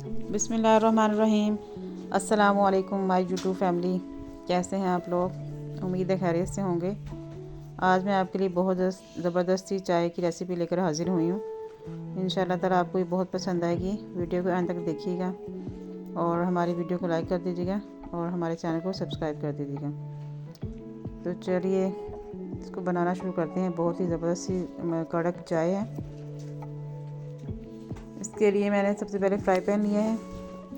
बिस्मिल्लाहिर्रहमानिर्रहीम। अस्सलामुअलैकुम my YouTube family, कैसे हैं आप लोग? उम्मीद है खैरियत से होंगे। आज मैं आपके लिए बहुत ज़बरदस्ती चाय की रेसिपी लेकर हाज़िर हुई हूँ। इंशाल्लाह ताला आपको ये बहुत पसंद आएगी। वीडियो को अंत तक देखिएगा और हमारी वीडियो को लाइक कर दीजिएगा और हमारे चैनल को सब्सक्राइब कर दीजिएगा। तो चलिए इसको बनाना शुरू करते हैं। बहुत ही ज़बरदस्ती कड़क चाय है। इसके लिए मैंने सबसे पहले फ्राई पैन लिया है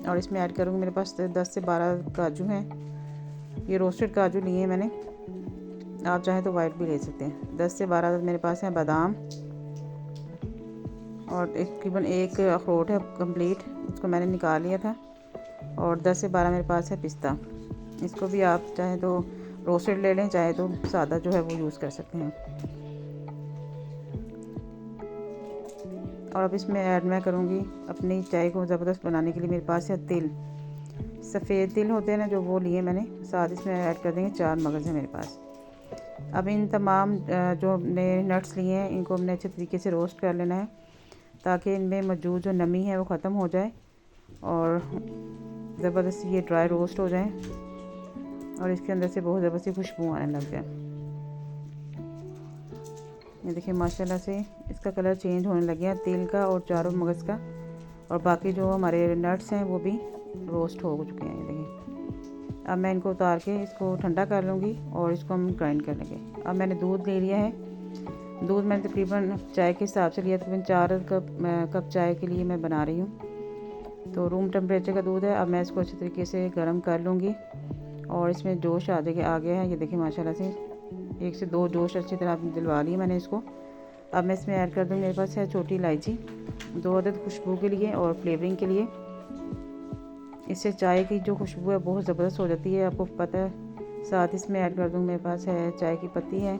और इसमें ऐड करूँगी। मेरे पास 10 से 12 काजू हैं। ये रोस्टेड काजू लिए हैं मैंने, आप चाहें तो वाइट भी ले सकते हैं। 10 से 12 मेरे पास हैं बादाम और तकरीबन एक अखरोट है कंप्लीट, उसको मैंने निकाल लिया था। और 10 से 12 मेरे पास है पिस्ता। इसको भी आप चाहें तो रोस्टेड ले लें, चाहे तो सादा जो है वो यूज़ कर सकते हैं। और अब इसमें ऐड मैं करूँगी अपनी चाय को ज़बरदस्त बनाने के लिए मेरे पास है तिल, सफ़ेद तिल होते हैं ना, जो वो लिए मैंने। साथ इसमें ऐड कर देंगे 4 मगज़ है मेरे पास। अब इन तमाम जो हमने नट्स लिए हैं इनको हमने अच्छे तरीके से रोस्ट कर लेना है ताकि इनमें मौजूद जो नमी है वो ख़त्म हो जाए और ज़बरदस्ती ये ड्राई रोस्ट हो जाए और इसके अंदर से बहुत ज़बरदस्ती खुशबू आने लग जाए। ये देखिए माशाल्लाह से इसका कलर चेंज होने लग गया तिल का और चारों मगज़ का, और बाकी जो हमारे नट्स हैं वो भी रोस्ट हो चुके हैं। ये देखिए अब मैं इनको उतार के इसको ठंडा कर लूँगी और इसको हम ग्राइंड कर लेंगे। अब मैंने दूध ले लिया है। दूध मैंने तकरीबन चाय के हिसाब से लिया, तकरीबन 4 कप चाय के लिए मैं बना रही हूँ। तो रूम टेम्परेचर का दूध है। अब मैं इसको अच्छे तरीके से गर्म कर लूँगी और इसमें जोश आ गया है। ये देखिए माशाल्लाह से 1 से 2 जोश अच्छी तरह दिलवा ली मैंने इसको। अब मैं इसमें ऐड कर दूँगी, मेरे पास है छोटी इलायची 2 अदद खुशबू के लिए और फ्लेवरिंग के लिए। इससे चाय की जो खुशबू है बहुत ज़बरदस्त हो जाती है, आपको पता है। साथ इसमें ऐड कर दूँगी, मेरे पास है चाय की पत्ती है,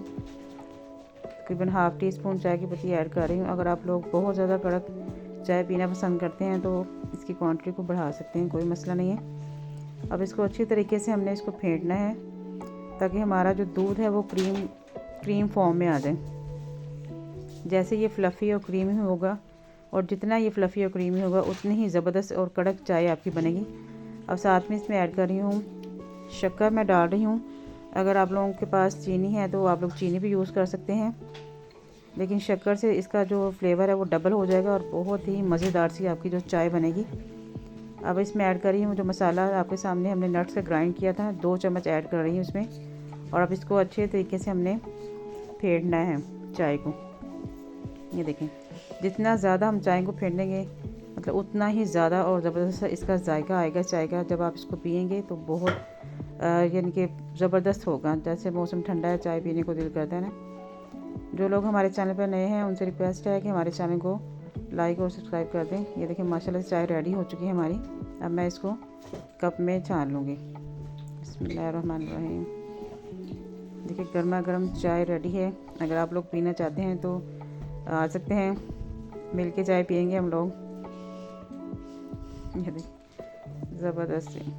तकरीबन ½ टी स्पून चाय की पत्ती ऐड कर रही हूँ। अगर आप लोग बहुत ज़्यादा कड़क चाय पीना पसंद करते हैं तो इसकी क्वांटिटी को बढ़ा सकते हैं, कोई मसला नहीं है। अब इसको अच्छी तरीके से हमने इसको फेंटना है ताकि हमारा जो दूध है वो क्रीम फॉर्म में आ जाए। जैसे ये फ्लफ़ी और क्रीमी होगा और जितना ये फ्लफ़ी और क्रीमी होगा उतनी ही ज़बरदस्त और कड़क चाय आपकी बनेगी। अब साथ में इसमें ऐड कर रही हूँ शक्कर, मैं डाल रही हूँ। अगर आप लोगों के पास चीनी है तो आप लोग चीनी भी यूज़ कर सकते हैं, लेकिन शक्कर से इसका जो फ्लेवर है वो डबल हो जाएगा और बहुत ही मज़ेदार सी आपकी जो चाय बनेगी। अब इसमें ऐड कर रही हूँ जो मसाला आपके सामने हमने नट्स से ग्राइंड किया था, 2 चम्मच ऐड कर रही हूँ इसमें। और अब इसको अच्छे तरीके से हमने फेंटना है चाय को। ये देखें, जितना ज़्यादा हम चाय को फेंटेंगे मतलब उतना ही ज़्यादा और ज़बरदस्त इसका जायका आएगा चाय का। जब आप इसको पियेंगे तो बहुत यानी कि ज़बरदस्त होगा। जैसे मौसम ठंडा है, चाय पीने को दिल करता है ना। जो लोग हमारे चैनल पर नए हैं उनसे रिक्वेस्ट है कि हमारे चैनल को लाइक और सब्सक्राइब कर दें। ये देखिए माशाल्लाह से चाय रेडी हो चुकी है हमारी। अब मैं इसको कप में छान लूँगी। बिस्मिल्लाहिर्रहमानिर्रहीम। देखिए गर्मा गर्म चाय रेडी है। अगर आप लोग पीना चाहते हैं तो आ सकते हैं, मिल के चाय पियेंगे हम लोग। ये देखिए ज़बरदस्त है।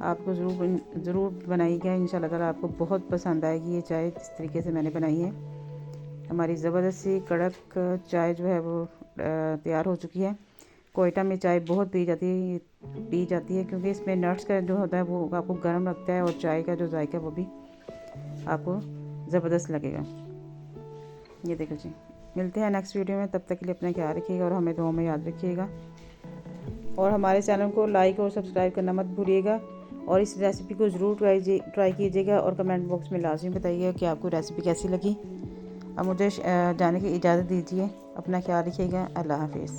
आपको ज़रूर बनाइएगा, इंशाल्लाह ताला आपको बहुत पसंद आएगी ये चाय जिस तरीके से मैंने बनाई है। हमारी ज़बरदस्त सी कड़क चाय जो है वो तैयार हो चुकी है। कोयटा में चाय बहुत पी जाती है क्योंकि इसमें नट्स का जो होता है वो आपको गर्म रखता है और चाय का जो जायका वो भी आपको ज़बरदस्त लगेगा। ये देखो जी, मिलते हैं नेक्स्ट वीडियो में। तब तक के लिए अपना ख्याल रखिएगा और हमें दुआ में याद रखिएगा। और हमारे चैनल को लाइक और सब्सक्राइब करना मत भूलिएगा। और इस रेसिपी को ज़रूर ट्राई कीजिएगा और कमेंट बॉक्स में लाजमी बताइएगा कि आपको रेसिपी कैसी लगी। अब मुझे जाने की इजाज़त दीजिए। अपना ख्याल रखिएगा। अल्लाह हाफिज़।